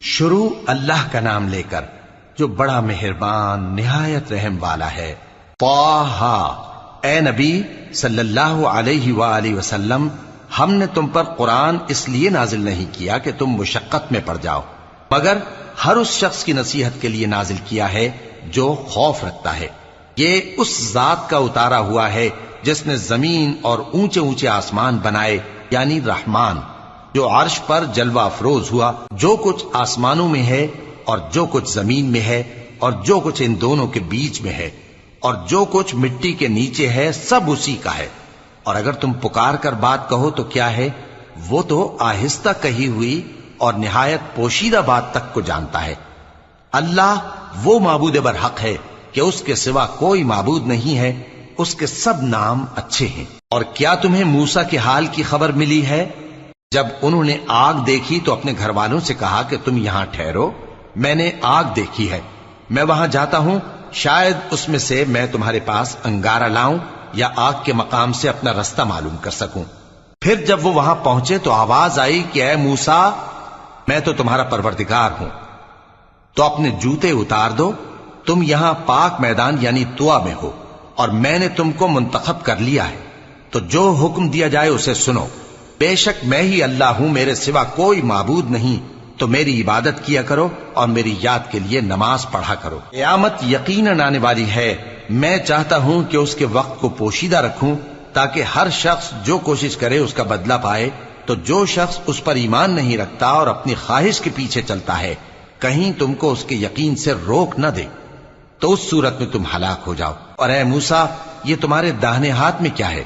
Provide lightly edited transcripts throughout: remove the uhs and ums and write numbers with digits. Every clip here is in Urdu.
شروع اللہ کا نام لے کر جو بڑا مہربان نہایت رحم والا ہے۔ طٰہٰ، اے نبی صلی اللہ علیہ وآلہ وسلم، ہم نے تم پر قرآن اس لیے نازل نہیں کیا کہ تم مشقت میں پڑ جاؤ، مگر ہر اس شخص کی نصیحت کے لیے نازل کیا ہے جو خوف رکھتا ہے۔ یہ اس ذات کا اتارا ہوا ہے جس نے زمین اور اونچے اونچے آسمان بنائے، یعنی رحمان، جو عرش پر جلوہ افروز ہوا۔ جو کچھ آسمانوں میں ہے اور جو کچھ زمین میں ہے اور جو کچھ ان دونوں کے بیچ میں ہے اور جو کچھ مٹی کے نیچے ہے، سب اسی کا ہے۔ اور اگر تم پکار کر بات کہو تو کیا ہے، وہ تو آہستہ کہی ہوئی اور نہایت پوشیدہ بات تک کو جانتا ہے۔ اللہ وہ معبود برحق ہے کہ اس کے سوا کوئی معبود نہیں ہے، اس کے سب نام اچھے ہیں۔ اور کیا تمہیں موسیٰ کے حال کی خبر ملی ہے؟ جب انہوں نے آگ دیکھی تو اپنے گھر والوں سے کہا کہ تم یہاں ٹھہرو، میں نے آگ دیکھی ہے، میں وہاں جاتا ہوں، شاید اس میں سے میں تمہارے پاس انگارہ لاؤں یا آگ کے مقام سے اپنا رستہ معلوم کر سکوں۔ پھر جب وہ وہاں پہنچے تو آواز آئی کہ اے موسیٰ، میں تو تمہارا پروردگار ہوں، تو اپنے جوتے اتار دو، تم یہاں پاک میدان یعنی طویٰ میں ہو، اور میں نے تم کو منتخب کر لیا ہے، تو جو حکم دیا جائے اسے سنو۔ بے شک میں ہی اللہ ہوں، میرے سوا کوئی معبود نہیں، تو میری عبادت کیا کرو اور میری یاد کے لیے نماز پڑھا کرو۔ قیامت یقیناً آنے والی ہے، میں چاہتا ہوں کہ اس کے وقت کو پوشیدہ رکھوں تاکہ ہر شخص جو کوشش کرے اس کا بدلہ پائے۔ تو جو شخص اس پر ایمان نہیں رکھتا اور اپنی خواہش کے پیچھے چلتا ہے، کہیں تم کو اس کے یقین سے روک نہ دے، تو اس صورت میں تم ہلاک ہو جاؤ۔ اور اے موسیٰ، یہ تمہارے داہنے ہاتھ میں کیا ہے؟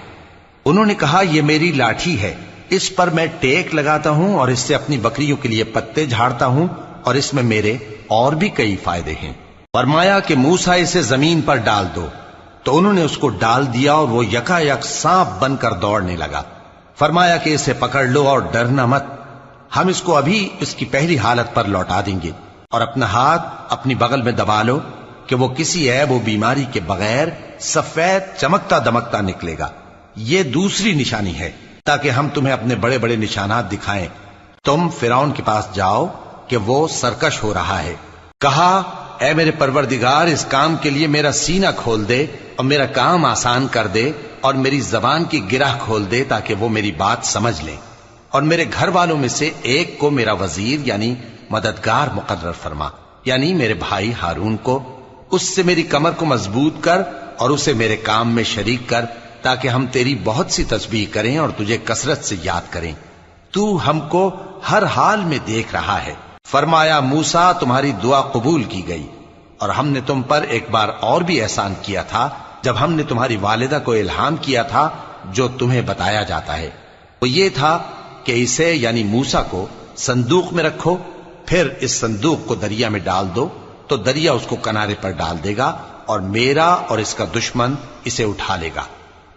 انہوں نے کہا، یہ میری لاٹھی ہے، اس پر میں ٹیک لگاتا ہوں اور اس سے اپنی بکریوں کے لیے پتے جھاڑتا ہوں، اور اس میں میرے اور بھی کئی فائدے ہیں۔ فرمایا کہ موسیٰ اسے زمین پر ڈال دو، تو انہوں نے اس کو ڈال دیا اور وہ یکا یک سانپ بن کر دوڑنے لگا۔ فرمایا کہ اسے پکڑ لو اور ڈرنا مت، ہم اس کو ابھی اس کی پہلی حالت پر لوٹا دیں گے، اور اپنا ہاتھ اپنی بغل میں دبا لو کہ وہ کسی عیب و بیماری کے بغیر سفید چمکتا دمکتا نکلے گا۔ یہ دوسری نشانی ہے تاکہ ہم تمہیں اپنے بڑے بڑے نشانات دکھائیں۔ تم فرعون کے پاس جاؤ کہ وہ سرکش ہو رہا ہے۔ کہا، اے میرے پروردگار، اس کام کے لیے میرا سینہ کھول دے اور میرا کام آسان کر دے، اور میری زبان کی گرہ کھول دے تاکہ وہ میری بات سمجھ لیں، اور میرے گھر والوں میں سے ایک کو میرا وزیر یعنی مددگار مقرر فرما، یعنی میرے بھائی ہارون کو۔ اس سے میری کمر کو مضبوط کر اور اسے میرے کام میں شریک کر، تاکہ ہم تیری بہت سی تسبیح کریں اور تجھے کثرت سے یاد کریں، تو ہم کو ہر حال میں دیکھ رہا ہے۔ فرمایا، موسیٰ، تمہاری دعا قبول کی گئی، اور ہم نے تم پر ایک بار اور بھی احسان کیا تھا جب ہم نے تمہاری والدہ کو الہام کیا تھا جو تمہیں بتایا جاتا ہے۔ وہ یہ تھا کہ اسے یعنی موسیٰ کو صندوق میں رکھو، پھر اس صندوق کو دریا میں ڈال دو، تو دریا اس کو کنارے پر ڈال دے گا، اور میرا اور اس کا دشمن اسے اٹھا لے گا۔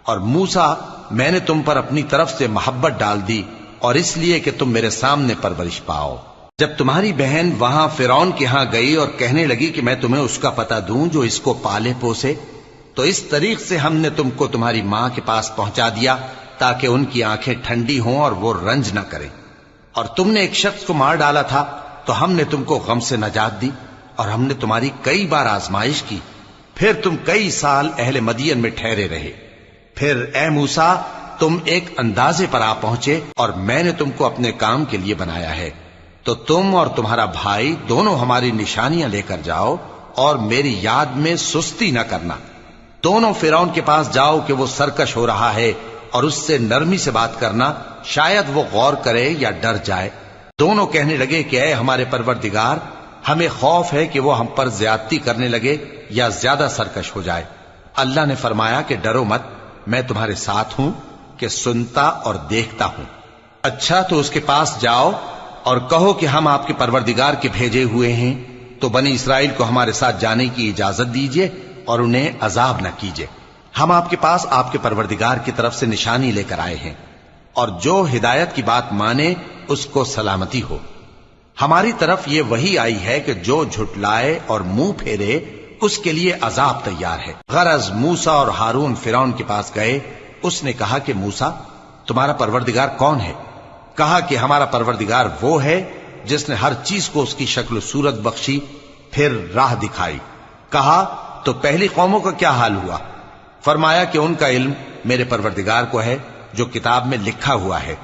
اور موسیٰ، میں نے تم پر اپنی طرف سے محبت ڈال دی، اور اس لیے کہ تم میرے سامنے پرورش پاؤ۔ جب تمہاری بہن وہاں فرعون کے ہاں گئی اور کہنے لگی کہ میں تمہیں اس کا پتہ دوں جو اس کو پالے پوسے، تو اس طریق سے ہم نے تم کو تمہاری ماں کے پاس پہنچا دیا تاکہ ان کی آنکھیں ٹھنڈی ہوں اور وہ رنج نہ کریں۔ اور تم نے ایک شخص کو مار ڈالا تھا تو ہم نے تم کو غم سے نجات دی، اور ہم نے تمہاری کئی بار آزمائش کی، پھر تم کئی سال اہل مدین میں ٹھہرے رہے۔ پھر اے موسیٰ، تم ایک اندازے پر آ پہنچے اور میں نے تم کو اپنے کام کے لیے بنایا ہے، تو تم اور تمہارا بھائی دونوں ہماری نشانیاں لے کر جاؤ اور میری یاد میں سستی نہ کرنا۔ دونوں فرعون کے پاس جاؤ کہ وہ سرکش ہو رہا ہے، اور اس سے نرمی سے بات کرنا، شاید وہ غور کرے یا ڈر جائے۔ دونوں کہنے لگے کہ اے ہمارے پروردگار، ہمیں خوف ہے کہ وہ ہم پر زیادتی کرنے لگے یا زیادہ سرکش ہو جائے۔ اللہ نے فرمایا کہ ڈرو مت، میں تمہارے ساتھ ہوں کہ سنتا اور دیکھتا ہوں۔ اچھا، تو اس کے پاس جاؤ اور کہو کہ ہم آپ کے پروردگار کے بھیجے ہوئے ہیں، تو بنی اسرائیل کو ہمارے ساتھ جانے کی اجازت دیجیے اور انہیں عذاب نہ کیجیے۔ ہم آپ کے پاس آپ کے پروردگار کی طرف سے نشانی لے کر آئے ہیں، اور جو ہدایت کی بات مانے اس کو سلامتی ہو۔ ہماری طرف یہ وحی آئی ہے کہ جو جھٹلائے اور منہ پھیرے اس کے لیے عذاب تیار ہے۔ غرض موسیٰ اور ہارون فرعون کے پاس گئے، اس نے کہا کہ موسیٰ، تمہارا پروردگار کون ہے؟ کہا کہ ہمارا پروردگار وہ ہے جس نے ہر چیز کو اس کی شکل و صورت بخشی، پھر راہ دکھائی۔ کہا تو پہلی قوموں کا کیا حال ہوا؟ فرمایا کہ ان کا علم میرے پروردگار کو ہے جو کتاب میں لکھا ہوا ہے۔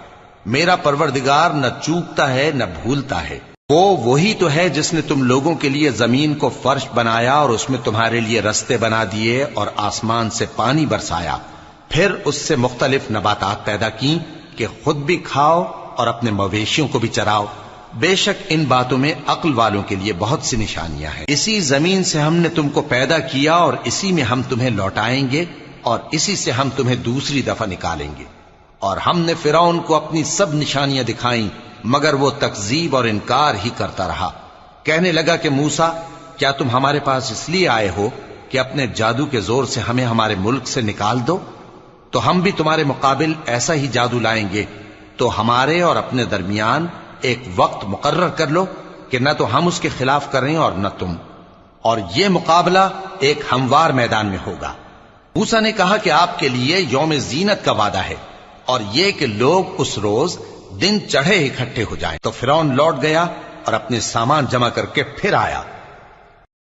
میرا پروردگار نہ چوکتا ہے نہ بھولتا ہے۔ وہ وہی تو ہے جس نے تم لوگوں کے لیے زمین کو فرش بنایا اور اس میں تمہارے لیے رستے بنا دیے اور آسمان سے پانی برسایا، پھر اس سے مختلف نباتات پیدا کی کہ خود بھی کھاؤ اور اپنے مویشیوں کو بھی چراؤ۔ بے شک ان باتوں میں عقل والوں کے لیے بہت سی نشانیاں ہیں۔ اسی زمین سے ہم نے تم کو پیدا کیا اور اسی میں ہم تمہیں لوٹائیں گے اور اسی سے ہم تمہیں دوسری دفعہ نکالیں گے۔ اور ہم نے فرعون کو اپنی سب نشانیاں دکھائیں، مگر وہ تکذیب اور انکار ہی کرتا رہا۔ کہنے لگا کہ موسیٰ، کیا تم ہمارے پاس اس لیے آئے ہو کہ اپنے جادو کے زور سے ہمیں ہمارے ملک سے نکال دو؟ تو ہم بھی تمہارے مقابل ایسا ہی جادو لائیں گے، تو ہمارے اور اپنے درمیان ایک وقت مقرر کر لو کہ نہ تو ہم اس کے خلاف کریں اور نہ تم، اور یہ مقابلہ ایک ہموار میدان میں ہوگا۔ موسیٰ نے کہا کہ آپ کے لیے یوم زینت کا وعدہ ہے، اور یہ کہ لوگ اس روز دن چڑھے اکٹھے ہو جائیں۔ تو فرعون لوٹ گیا اور اپنے سامان جمع کر کے پھر آیا۔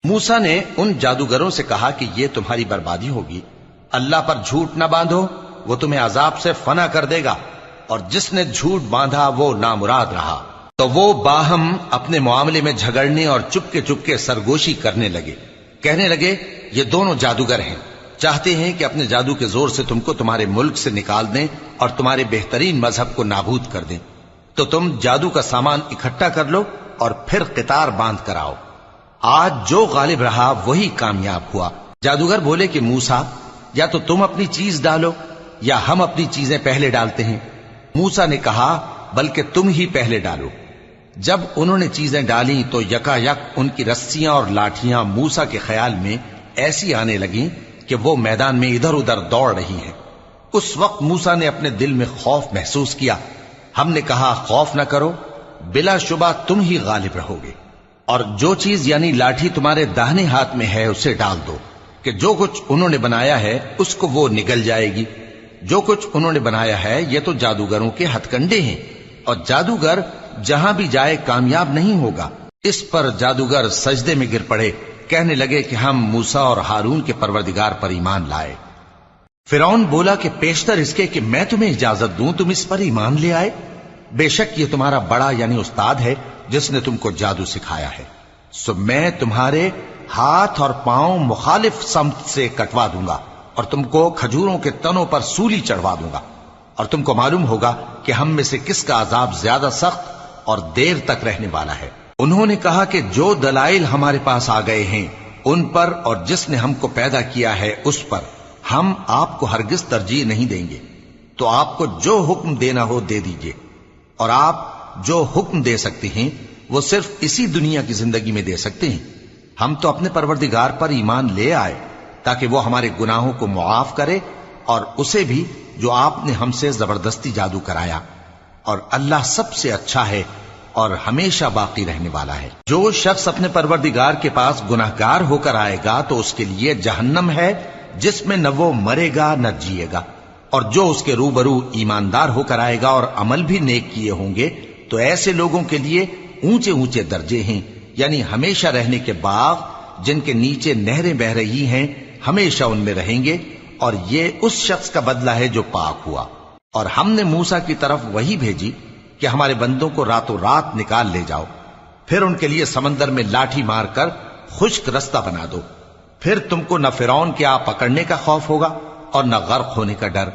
موسیٰ نے ان جادوگروں سے کہا کہ یہ تمہاری بربادی ہوگی، اللہ پر جھوٹ نہ باندھو، وہ تمہیں عذاب سے فنا کر دے گا، اور جس نے جھوٹ باندھا وہ نامراد رہا۔ تو وہ باہم اپنے معاملے میں جھگڑنے اور چپکے سرگوشی کرنے لگے۔ کہنے لگے یہ دونوں جادوگر ہیں، چاہتے ہیں کہ اپنے جادو کے زور سے تم کو تمہارے ملک سے نکال دیں اور تمہارے بہترین مذہب کو نابود کر دیں۔ تو تم جادو کا سامان اکٹھا کر لو اور پھر قطار باندھ کر آؤ۔ آج جو غالب رہا وہی کامیاب ہوا۔ جادوگر بولے کہ موسیٰ، یا تو تم اپنی چیز ڈالو یا ہم اپنی چیزیں پہلے ڈالتے ہیں۔ موسیٰ نے کہا بلکہ تم ہی پہلے ڈالو۔ جب انہوں نے چیزیں ڈالیں تو یکا یک ان کی رسیاں اور لاٹھیاں موسیٰ کے خیال میں ایسی آنے لگیں کہ وہ میدان میں ادھر ادھر دوڑ رہی ہیں۔ اس وقت موسیٰ نے اپنے دل میں خوف محسوس کیا۔ ہم نے کہا خوف نہ کرو، بلا شبہ تم ہی غالب رہو گے، اور جو چیز یعنی لاٹھی تمہارے داہنے ہاتھ میں ہے اسے ڈال دو کہ جو کچھ انہوں نے بنایا ہے اس کو وہ نگل جائے گی۔ جو کچھ انہوں نے بنایا ہے یہ تو جادوگروں کے ہتھ کنڈے ہیں، اور جادوگر جہاں بھی جائے کامیاب نہیں ہوگا۔ اس پر جادوگر سجدے میں گر پڑے، کہنے لگے کہ ہم موسیٰ اور ہارون کے پروردگار پر ایمان لائے۔ فرعون بولا کہ پیشتر اس کے کہ میں تمہیں اجازت دوں تم اس پر ایمان لے آئے، بے شک یہ تمہارا بڑا یعنی استاد ہے جس نے تم کو جادو سکھایا ہے، سو میں تمہارے ہاتھ اور پاؤں مخالف سمت سے کٹوا دوں گا اور تم کو کھجوروں کے تنوں پر سولی چڑھوا دوں گا، اور تم کو معلوم ہوگا کہ ہم میں سے کس کا عذاب زیادہ سخت اور دیر تک رہنے والا ہے۔ انہوں نے کہا کہ جو دلائل ہمارے پاس آ گئے ہیں ان پر اور جس نے ہم کو پیدا کیا ہے اس پر ہم آپ کو ہرگز ترجیح نہیں دیں گے، تو آپ کو جو حکم دینا ہو دے دیجئے، اور آپ جو حکم دے سکتے ہیں وہ صرف اسی دنیا کی زندگی میں دے سکتے ہیں۔ ہم تو اپنے پروردگار پر ایمان لے آئے تاکہ وہ ہمارے گناہوں کو معاف کرے، اور اسے بھی جو آپ نے ہم سے زبردستی جادو کرایا، اور اللہ سب سے اچھا ہے اور ہمیشہ باقی رہنے والا ہے۔ جو شخص اپنے پروردگار کے پاس گناہگار ہو کر آئے گا تو اس کے لیے جہنم ہے جس میں نہ وہ مرے گا نہ جیے گا، اور جو اس کے روبرو ایماندار ہو کر آئے گا اور عمل بھی نیک کیے ہوں گے تو ایسے لوگوں کے لیے اونچے اونچے درجے ہیں، یعنی ہمیشہ رہنے کے باغ جن کے نیچے نہریں بہ رہی ہیں، ہمیشہ ان میں رہیں گے، اور یہ اس شخص کا بدلہ ہے جو پاک ہوا۔ اور ہم نے موسیٰ کی طرف وہی بھیجی کہ ہمارے بندوں کو راتوں رات نکال لے جاؤ، پھر ان کے لیے سمندر میں لاٹھی مار کر خشک رستہ بنا دو، پھر تم کو نہ فرعون کے آ پکڑنے کا خوف ہوگا اور نہ غرق ہونے کا ڈر۔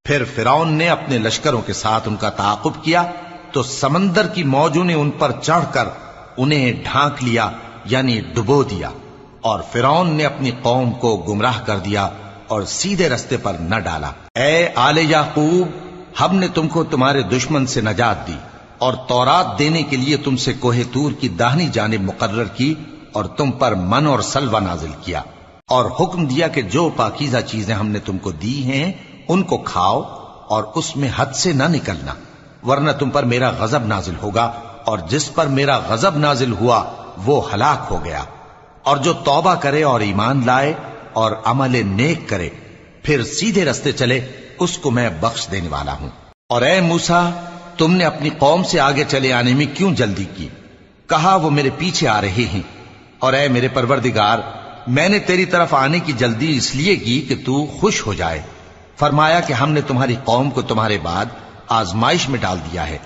پھر فرعون نے اپنے لشکروں کے ساتھ ان کا تعاقب کیا تو سمندر کی موجوں نے ان پر چڑھ کر انہیں ڈھانک لیا یعنی ڈبو دیا، اور فرعون نے اپنی قوم کو گمراہ کر دیا اور سیدھے رستے پر نہ ڈالا۔ اے آل یعقوب، ہم نے تم کو تمہارے دشمن سے نجات دی اور تورات دینے کے لیے تم سے کوہ طور کی داہنی جانب مقرر کی، اور تم پر من اور سلوہ نازل کیا، اور حکم دیا کہ جو پاکیزہ چیزیں ہم نے تم کو دی ہیں ان کو کھاؤ اور اس میں حد سے نہ نکلنا، ورنہ تم پر میرا غضب نازل ہوگا، اور جس پر میرا غضب نازل ہوا وہ ہلاک ہو گیا۔ اور جو توبہ کرے اور ایمان لائے اور عمل نیک کرے پھر سیدھے رستے چلے اس کو میں بخش دینے والا ہوں۔ اور اے موسیٰ، تم نے اپنی قوم سے آگے چلے آنے میں کیوں جلدی کی؟ کہا وہ میرے پیچھے آ رہے ہیں، اور اے میرے پروردگار میں نے تیری طرف آنے کی جلدی اس لیے کی کہ تو خوش ہو جائے۔ فرمایا کہ ہم نے تمہاری قوم کو تمہارے بعد آزمائش میں ڈال دیا ہے،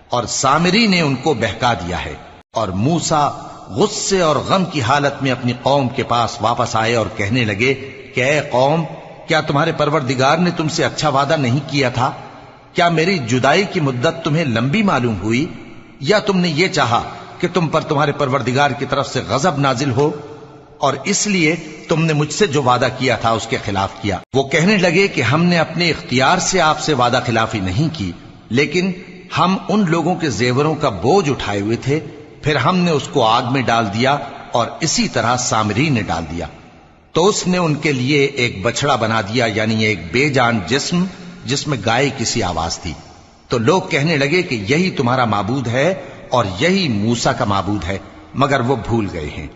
اور سامری نے ان کو بہکا دیا ہے۔ اور موسیٰ غصے اور غم کی حالت میں اپنی قوم کے پاس واپس آئے اور کہنے لگے کہ اے قوم، کیا تمہارے پروردگار نے تم سے اچھا وعدہ نہیں کیا تھا؟ کیا میری جدائی کی مدت تمہیں لمبی معلوم ہوئی، یا تم نے یہ چاہا کہ تم پر تمہارے پروردگار کی طرف سے غضب نازل ہو، اور اس لیے تم نے مجھ سے جو وعدہ کیا تھا اس کے خلاف کیا؟ وہ کہنے لگے کہ ہم نے اپنے اختیار سے آپ سے وعدہ خلافی نہیں کی، لیکن ہم ان لوگوں کے زیوروں کا بوجھ اٹھائے ہوئے تھے، پھر ہم نے اس کو آگ میں ڈال دیا، اور اسی طرح سامری نے ڈال دیا۔ تو اس نے ان کے لیے ایک بچڑا بنا دیا، یعنی ایک بے جان جسم جس میں گائے کسی آواز تھی۔ تو لوگ کہنے لگے کہ یہی تمہارا معبود ہے اور یہی موسیٰ کا معبود ہے، مگر وہ بھول گئے ہیں۔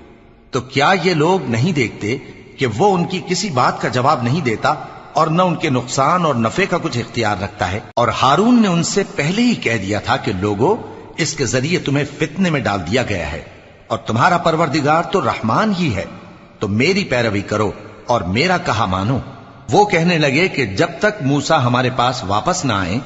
تو کیا یہ لوگ نہیں دیکھتے کہ وہ ان کی کسی بات کا جواب نہیں دیتا، اور نہ ان کے نقصان اور نفع کا کچھ اختیار رکھتا ہے؟ اور ہارون نے ان سے پہلے ہی کہہ دیا تھا کہ لوگوں، اس کے ذریعے تمہیں فتنے میں ڈال دیا گیا ہے، اور تمہارا پروردگار تو رحمان ہی ہے، تو میری پیروی کرو اور میرا کہا مانو۔ وہ کہنے لگے کہ جب تک موسیٰ ہمارے پاس واپس نہ آئیں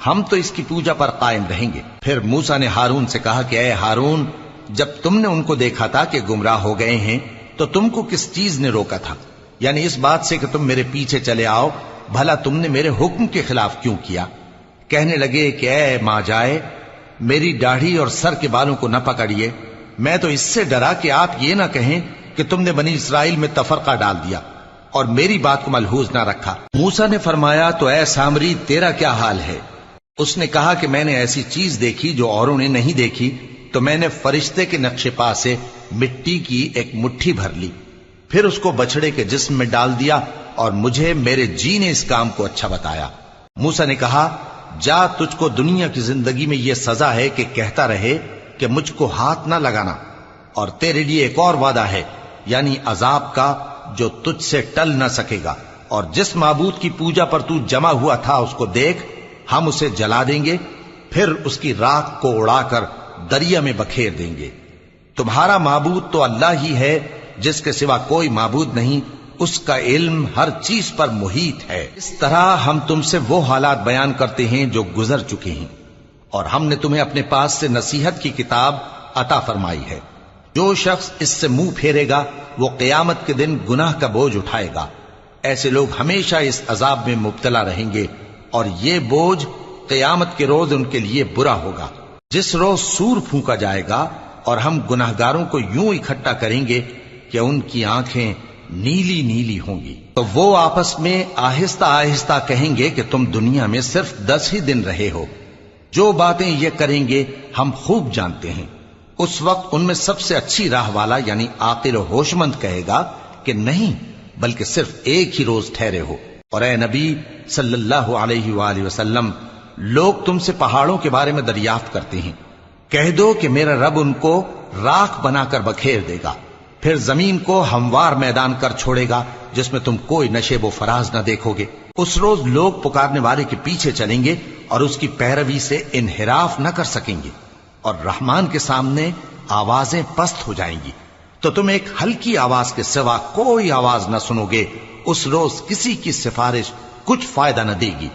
ہم تو اس کی پوجا پر قائم رہیں گے۔ پھر موسیٰ نے ہارون سے کہا کہ اے ہارون، جب تم نے ان کو دیکھا تھا کہ گمراہ ہو گئے ہیں تو تم کو کس چیز نے روکا تھا؟ یعنی اس بات سے کہ تم میرے پیچھے چلے آؤ، بھلا تم نے میرے حکم کے خلاف کیوں کیا؟ کہنے لگے کہ اے ماں جائے، میری داڑھی اور سر کے بالوں کو نہ پکڑیے، میں تو اس سے ڈرا کہ آپ یہ نہ کہیں کہ تم نے بنی اسرائیل میں تفرقہ ڈال دیا اور میری بات کو ملحوظ نہ رکھا۔ موسیٰ نے فرمایا تو اے سامری تیرا کیا حال ہے؟ اس نے کہا کہ میں نے ایسی چیز دیکھی جو اوروں نے نہیں دیکھی، تو میں نے فرشتے کے نقش پا سے مٹی کی ایک مٹھی بھر لی، پھر اس کو بچڑے کے جسم میں ڈال دیا، اور مجھے میرے جی نے اس کام کو اچھا بتایا۔ موسیٰ نے کہا جا، تجھ کو دنیا کی زندگی میں یہ سزا ہے کہ کہتا رہے کہ مجھ کو ہاتھ نہ لگانا، اور تیرے لیے ایک اور وعدہ ہے، یعنی عذاب کا جو تجھ سے ٹل نہ سکے گا، اور جس معبود کی پوجا پر تو جمع ہوا تھا اس کو دیکھ، ہم اسے جلا دیں گے، پھر اس کی راکھ کو اڑا کر دریا میں بکھیر دیں گے۔ تمہارا معبود تو اللہ ہی ہے، جس کے سوا کوئی معبود نہیں، اس کا علم ہر چیز پر محیط ہے۔ اس طرح ہم تم سے وہ حالات بیان کرتے ہیں جو گزر چکے ہیں، اور ہم نے تمہیں اپنے پاس سے نصیحت کی کتاب عطا فرمائی ہے۔ جو شخص اس سے منہ پھیرے گا وہ قیامت کے دن گناہ کا بوجھ اٹھائے گا۔ ایسے لوگ ہمیشہ اس عذاب میں مبتلا رہیں گے، اور یہ بوجھ قیامت کے روز ان کے لیے برا ہوگا، جس روز سور پھونکا جائے گا، اور ہم گناہگاروں کو یوں اکٹھا کریں گے کہ ان کی آنکھیں نیلی نیلی ہوں گی۔ تو وہ آپس میں آہستہ آہستہ کہیں گے کہ تم دنیا میں صرف 10 ہی دن رہے ہو، جو باتیں یہ کریں گے ہم خوب جانتے ہیں۔ اس وقت ان میں سب سے اچھی راہ والا یعنی عاقل و ہوش مند کہے گا کہ نہیں، بلکہ صرف ایک ہی روز ٹھہرے ہو۔ اور اے نبی صلی اللہ علیہ وآلہ وسلم، لوگ تم سے پہاڑوں کے بارے میں دریافت کرتے ہیں، کہہ دو کہ میرا رب ان کو راکھ بنا کر بکھیر دے گا، پھر زمین کو ہموار میدان کر چھوڑے گا جس میں تم کوئی نشیب و فراز نہ دیکھو گے۔ اس روز لوگ پکارنے والے کے پیچھے چلیں گے اور اس کی پیروی سے انحراف نہ کر سکیں گے، اور رحمان کے سامنے آوازیں پست ہو جائیں گی، تو تم ایک ہلکی آواز کے سوا کوئی آواز نہ سنو گے۔ اس روز کسی کی سفارش کچھ فائدہ نہ دے گی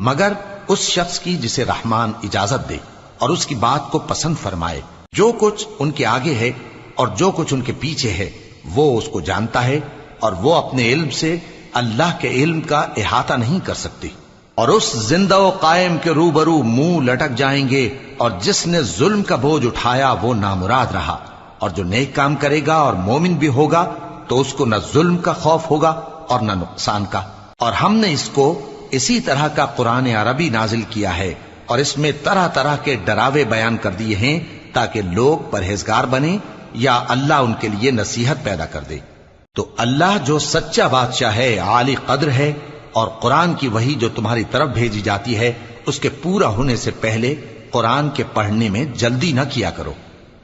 مگر اس شخص کی جسے رحمان اجازت دے اور اس کی بات کو پسند فرمائے۔ جو کچھ ان کے آگے ہے اور جو کچھ ان کے پیچھے ہے وہ اس کو جانتا ہے، اور وہ اپنے علم سے اللہ کے علم کا احاطہ نہیں کر سکتی۔ اور اس زندہ و قائم کے روبرو منہ لٹک جائیں گے، اور جس نے ظلم کا بوجھ اٹھایا وہ نامراد رہا، اور جو نیک کام کرے گا اور مومن بھی ہوگا تو اس کو نہ ظلم کا خوف ہوگا اور نہ نقصان کا۔ اور ہم نے اس کو اسی طرح کا قرآن عربی نازل کیا ہے، اور اس میں طرح طرح کے ڈراوے بیان کر دیے ہیں تاکہ لوگ پرہیزگار بنیں یا اللہ ان کے لیے نصیحت پیدا کر دے۔ تو اللہ جو سچا بادشاہ ہے، عالی قدر ہے، اور قرآن کی وحی جو تمہاری طرف بھیجی جاتی ہے اس کے پورا ہونے سے پہلے قرآن کے پڑھنے میں جلدی نہ کیا کرو،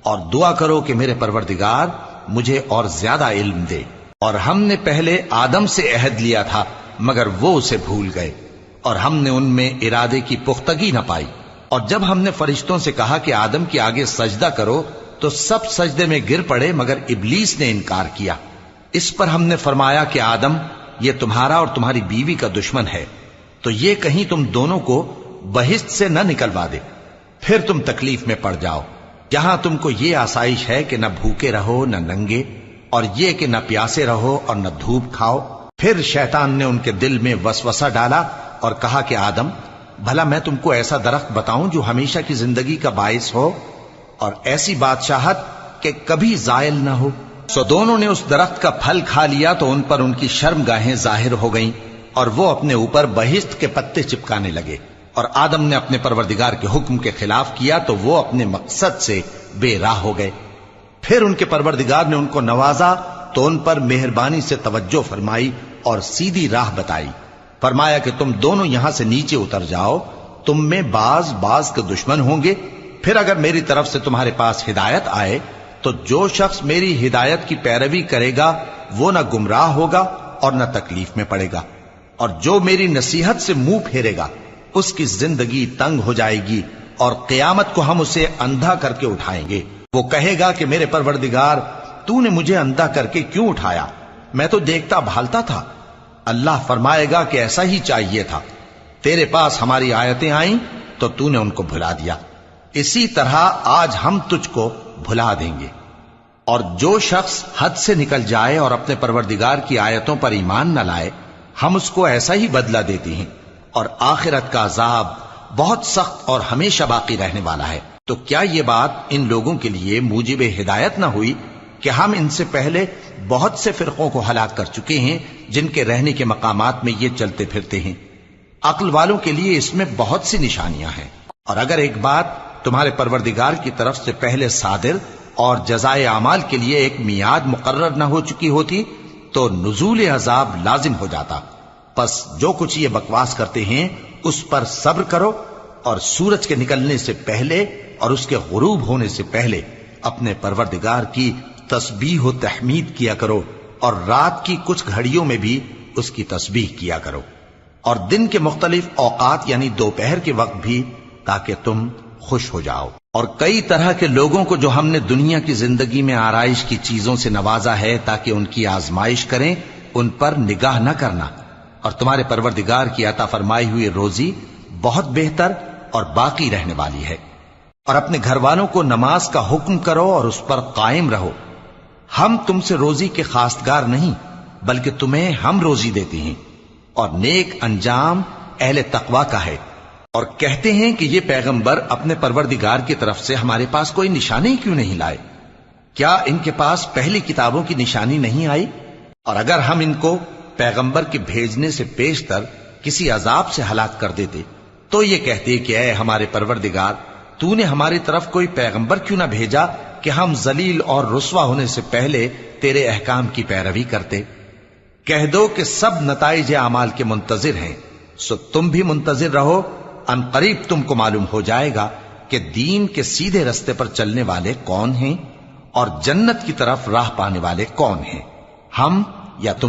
اور دعا کرو کہ میرے پروردگار مجھے اور زیادہ علم دے۔ اور ہم نے پہلے آدم سے عہد لیا تھا مگر وہ اسے بھول گئے، اور ہم نے ان میں ارادے کی پختگی نہ پائی۔ اور جب ہم نے فرشتوں سے کہا کہ آدم کے آگے سجدہ کرو تو تو سب سجدے میں گر پڑے مگر ابلیس نے انکار کیا۔ اس پر ہم نے فرمایا کہ آدم، یہ تمہارا اور تمہاری بیوی کا دشمن ہے، تو یہ کہیں تم دونوں کو بہشت سے نہ نکلوا دے، پھر تم تکلیف میں پڑ جاؤ۔ یہاں تم کو یہ آسائش ہے کہ نہ بھوکے رہو نہ ننگے، اور یہ کہ نہ پیاسے رہو اور نہ دھوپ کھاؤ۔ پھر شیطان نے ان کے دل میں وسوسہ ڈالا اور کہا کہ آدم، بھلا میں تم کو ایسا درخت بتاؤں جو ہمیشہ کی زندگی کا باعث ہو اور ایسی بادشاہت کہ کبھی زائل نہ ہو؟ سو دونوں نے اس درخت کا پھل کھا لیا تو ان پر ان کی شرم گاہیں ظاہر ہو گئیں اور وہ اپنے اوپر بہشت کے پتے چپکانے لگے، اور آدم نے اپنے پروردگار کے حکم کے خلاف کیا تو وہ اپنے مقصد سے بے راہ ہو گئے۔ پھر ان کے پروردگار نے ان کو نوازا تو ان پر مہربانی سے توجہ فرمائی اور سیدھی راہ بتائی۔ فرمایا کہ تم دونوں یہاں سے نیچے اتر جاؤ، تم میں بعض کے دشمن ہوں گے، پھر اگر میری طرف سے تمہارے پاس ہدایت آئے تو جو شخص میری ہدایت کی پیروی کرے گا وہ نہ گمراہ ہوگا اور نہ تکلیف میں پڑے گا، اور جو میری نصیحت سے منہ پھیرے گا اس کی زندگی تنگ ہو جائے گی، اور قیامت کو ہم اسے اندھا کر کے اٹھائیں گے۔ وہ کہے گا کہ میرے پروردگار، تو نے مجھے اندھا کر کے کیوں اٹھایا؟ میں تو دیکھتا بھالتا تھا۔ اللہ فرمائے گا کہ ایسا ہی چاہیے تھا، تیرے پاس ہماری آیتیں آئیں تو تو نے ان کو بھلا دیا، اسی طرح آج ہم تجھ کو بھلا دیں گے۔ اور جو شخص حد سے نکل جائے اور اپنے پروردگار کی آیتوں پر ایمان نہ لائے، ہم اس کو ایسا ہی بدلہ دیتے ہیں، اور آخرت کا عذاب بہت سخت اور ہمیشہ باقی رہنے والا ہے۔ تو کیا یہ بات ان لوگوں کے لیے موجب ہدایت نہ ہوئی کہ ہم ان سے پہلے بہت سے فرقوں کو ہلاک کر چکے ہیں جن کے رہنے کے مقامات میں یہ چلتے پھرتے ہیں؟ عقل والوں کے لیے اس میں بہت سی نشانیاں ہیں۔ اور اگر ایک بات تمہارے پروردگار کی طرف سے پہلے صادر اور جزائے اعمال کے لیے ایک میعاد مقرر نہ ہو چکی ہوتی تو نزول عذاب لازم ہو جاتا۔ پس جو کچھ یہ بکواس کرتے ہیں اس پر صبر کرو، اور سورج کے نکلنے سے پہلے اور اس کے غروب ہونے سے پہلے اپنے پروردگار کی تسبیح و تحمید کیا کرو، اور رات کی کچھ گھڑیوں میں بھی اس کی تسبیح کیا کرو، اور دن کے مختلف اوقات یعنی دوپہر کے وقت بھی، تاکہ تم خوش ہو جاؤ۔ اور کئی طرح کے لوگوں کو جو ہم نے دنیا کی زندگی میں آرائش کی چیزوں سے نوازا ہے تاکہ ان کی آزمائش کریں، ان پر نگاہ نہ کرنا، اور تمہارے پروردگار کی عطا فرمائی ہوئی روزی بہت بہتر اور باقی رہنے والی ہے۔ اور اپنے گھر والوں کو نماز کا حکم کرو اور اس پر قائم رہو۔ ہم تم سے روزی کے خواستگار نہیں، بلکہ تمہیں ہم روزی دیتے ہیں، اور نیک انجام اہل تقوی کا ہے۔ اور کہتے ہیں کہ یہ پیغمبر اپنے پروردگار کی طرف سے ہمارے پاس کوئی نشانی کیوں نہیں لائے؟ کیا ان کے پاس پہلی کتابوں کی نشانی نہیں آئی؟ اور اگر ہم ان کو پیغمبر کے بھیجنے سے پیشتر کسی عذاب سے ہلاک کر دیتے تو یہ کہتے کہ اے ہمارے پروردگار، تو نے ہماری طرف کوئی پیغمبر کیوں نہ بھیجا کہ ہم ذلیل اور رسوا ہونے سے پہلے تیرے احکام کی پیروی کرتے۔ کہہ دو کہ سب نتائج اعمال کے منتظر ہیں، سو تم بھی منتظر رہو، ان قریب تم کو معلوم ہو جائے گا کہ دین کے سیدھے رستے پر چلنے والے کون ہیں اور جنت کی طرف راہ پانے والے کون ہیں، ہم یا تم۔